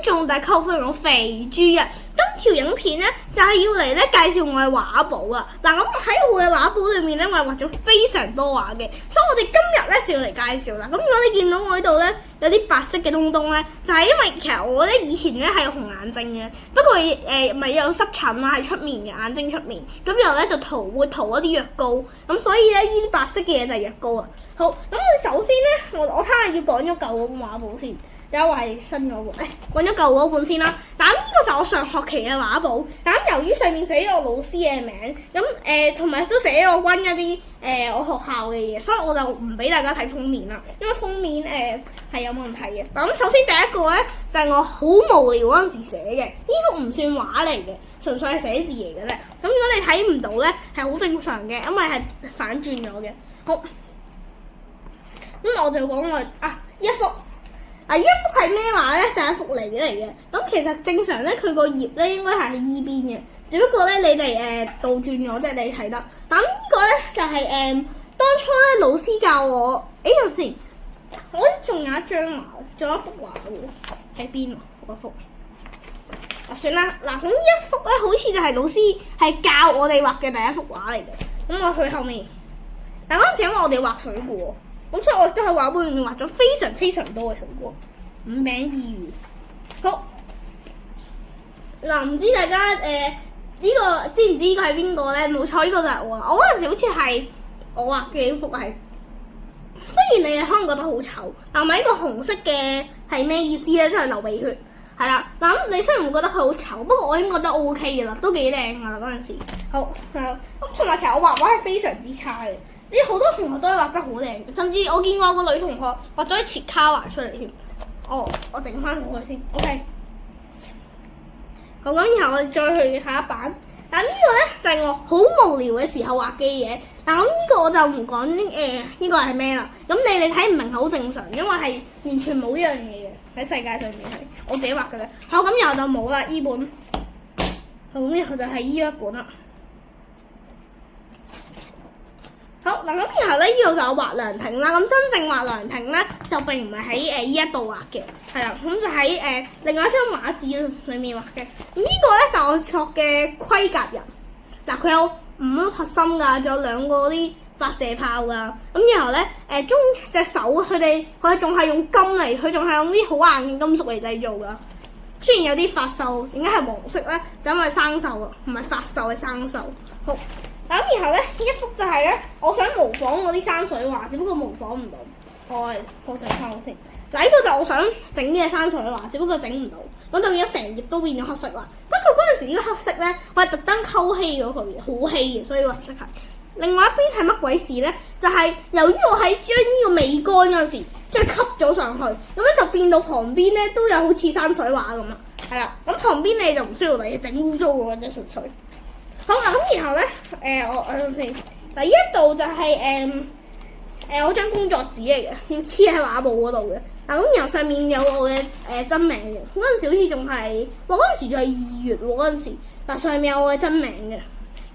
眾，大家好，歡迎我肥豬啊！今條影片咧就係要嚟咧介紹我嘅畫簿啊！嗱，咁喺我嘅畫簿裏面咧，我係畫咗非常多畫嘅，所以我哋今日咧就要嚟介紹啦。咁如果你見到我呢度咧有啲白色嘅東東咧，就係因為其實我咧以前咧係有紅眼睛嘅，不過咪有濕疹啦喺出面嘅眼睛出面，咁然後咧就會塗一啲藥膏，咁所以咧呢啲白色嘅嘢就係藥膏啊。好，咁我首先咧我睇下要講咗舊嗰本畫簿先。有一位新嗰本，揾咗舊嗰本先啦。嗱，咁呢個就我上學期嘅畫簿。嗱，咁由於上面寫咗我老師嘅名，咁同埋都寫咗關一啲我學校嘅嘢，所以我就唔俾大家睇封面啦，因為封面係有問題嘅。嗱，咁首先第一個咧就係我好無聊嗰陣時寫嘅，呢幅唔算畫嚟嘅，純粹係寫字嚟嘅啫。咁如果你睇唔到咧，係好正常嘅，因為係反轉咗嘅。好，咁我就講我呢一幅。呢一幅係咩畫咧？就係一幅梨嚟嘅。咁其實正常咧，佢個葉咧應該係喺依邊嘅，只不過咧你哋倒轉咗啫，你睇得。咁呢個咧就係當初咧老師教我，有時我仲有一張畫，仲有一幅畫喎，喺邊啊？嗰幅算啦。嗱，咁呢一幅咧，好似就係老師係教我哋畫嘅第一幅畫嚟嘅。咁我去後面，但嗰陣時因為我哋畫水果。咁所以我都喺畫簿裏面畫咗非常非常多嘅水果，五餅二魚。好，嗱，唔知大家呢個知唔知呢個係邊個咧？冇錯，呢個就係我啦。我嗰陣時好似係我畫嘅呢幅係，雖然你哋可能覺得好醜，但係呢個紅色嘅係咩意思咧？即係流鼻血，係啦。嗱，咁你雖然會覺得佢好醜，不過我已經覺得 O K 嘅啦，都幾靚噶啦嗰陣時。好，咁同埋其實我畫畫係非常之差嘅。好多同學都係畫得好靚，甚至我見過有個女同學畫咗啲切卡畫出嚟添。我整翻好佢先 ，OK。好，咁然後我哋再去下一版。嗱，呢個咧就係我好無聊嘅時候畫嘅嘢。嗱，咁呢個我就唔講呢個係咩啦。咁你哋睇唔明係好正常，因為係完全冇呢樣嘢嘅喺世界上面係我自己畫嘅啫。好，咁然後就冇啦呢本。好，咁然後就係呢一本啦。好嗱，咁然後咧，呢度就有畫涼亭啦。咁真正畫涼亭咧，就並唔係喺呢一度畫嘅，係啦。咁就喺另外一張畫紙裏面畫嘅。呢個咧就我作嘅盔甲人。嗱，佢有5粒核心㗎，仲有2個啲發射炮㗎。咁然後咧，中隻手佢仲係用金嚟，佢仲係用啲好硬嘅金屬嚟製造㗎。雖然有啲發鏽，點解係黃色咧？就因為生鏽啊，唔係發鏽係生鏽。好。咁然後咧，呢一幅就係咧，我想模仿嗰啲山水畫，只不過模仿唔到。我整翻好先。嗱，呢個就我想整嘅山水畫，只不過整唔到，咁就變咗成頁都變咗黑色啦。不過嗰陣時呢個黑色咧，我係特登溝稀咗佢嘅，好稀嘅，所以個黑色係。另外一邊係乜鬼事咧？就係由於我喺將呢個未乾嗰陣時，將佢吸咗上去，咁樣就變到旁邊咧都有好似山水畫咁啦。係啦，咁旁邊你就唔需要嚟整污糟嘅啫，純粹。好嗱，咁然後咧，嗱呢一度就係我張工作紙嚟嘅，要黐喺畫簿嗰度嘅。嗱，咁然後上面有我嘅真名嘅，嗰陣時好似仲係，嗰陣時仲係2月喎，嗰陣時，嗱上面有我嘅真名嘅，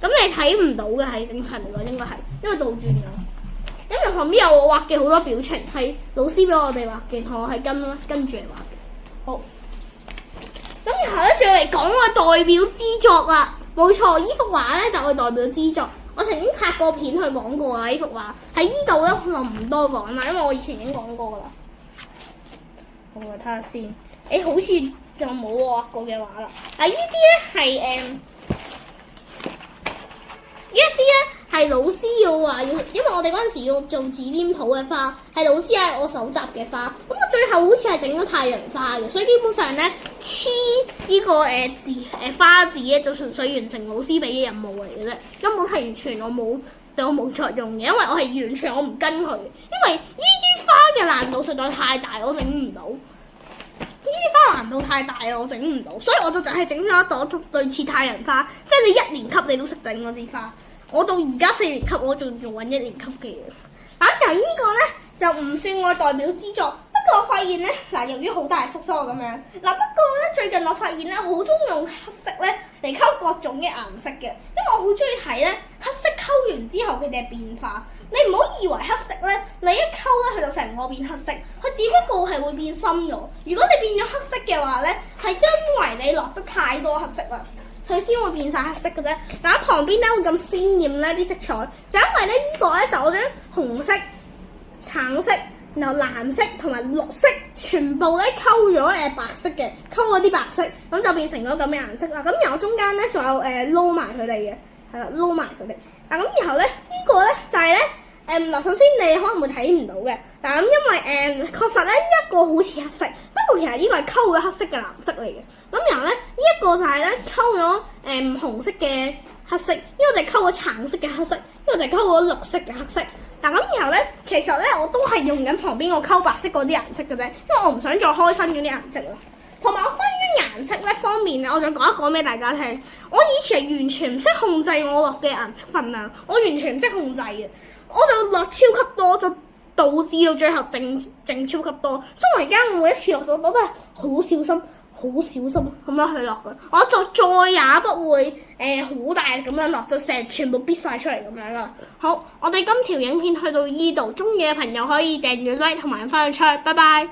咁你睇唔到嘅係正常嚟講應該係，因為倒轉咗。因為旁邊有我畫嘅好多表情，係老師俾我哋畫嘅，同我係跟住嚟畫嘅。好，咁然後咧就嚟講我代表之作啦。冇錯，呢幅畫咧就係代表之作。我曾經拍過片去講過啦，呢幅畫喺呢度咧我就唔多講啦，因為我以前已經講過啦。我睇下先，好似就冇我畫過嘅畫啦。嗱，呢啲咧係老師要話要，因為我哋嗰陣時要做紙黏土嘅花，係老師喺我手集嘅花。咁我最後好似係整咗太陽花嘅，所以基本上咧黐呢個花字咧就純粹完成老師俾嘅任務嚟嘅啫，根本係完全對我冇作用嘅，因為我係完全我唔跟佢，因為呢啲花嘅難度實在太大，我整唔到。呢啲花難度太大啦，我整唔到，所以我就淨係整咗一朵類似太陽花，即係你1年級你都識整嗰支花。我到而家4年級，我仲做緊1年級嘅嘢。咁由呢個咧就唔算我代表之作，不過我發現咧，嗱，由於好大幅所以我咁樣，不過咧最近我發現咧，好中意用黑色咧嚟溝各種嘅顏色嘅，因為我好中意睇咧黑色溝完之後佢哋嘅變化。你唔好以為黑色咧，你一溝咧佢就成個變黑色，佢只不過係會變深咗。如果你變咗黑色嘅話咧，係因為你落得太多黑色啦，佢先會變晒黑色嘅啫。但喺旁邊咧會咁鮮豔咧啲色彩，就因為咧呢個咧就我將紅色、橙色，然後藍色同埋綠色全部咧溝咗白色嘅，溝嗰啲白色，咁就變成咗咁嘅顏色啦。咁然後中間咧仲有撈埋佢哋嘅，係啦，撈埋佢哋。嗱咁然後咧呢個咧就係咧嗱，首先你可能會睇唔到嘅，嗱咁因為確實咧一個好似黑色，不過其實呢個係溝咗黑色嘅藍色嚟嘅。咁然後咧呢一個就係咧溝咗紅色嘅黑色，呢個就係溝咗橙色嘅黑色，呢個就係溝咗綠色嘅黑色。嗱咁然後咧，其實咧我都係用緊旁邊個溝白色嗰啲顏色嘅啫，因為我唔想再開新嗰啲顏色啦。同埋我關於顏色咧方面咧，我就講一講俾大家聽。我以前完全唔識控制我落嘅顏色分量，我完全唔識控制嘅，我就落超級多，就導致到最後剩超級多。所以我而家每一次落咗，我都係好小心。好小心咁樣去落嘅，我就再也不會好大咁樣落，就全部逼晒出嚟咁樣啦。好，我哋今條影片去到呢度，中意嘅朋友可以訂閱 like 同埋分享出去，拜拜。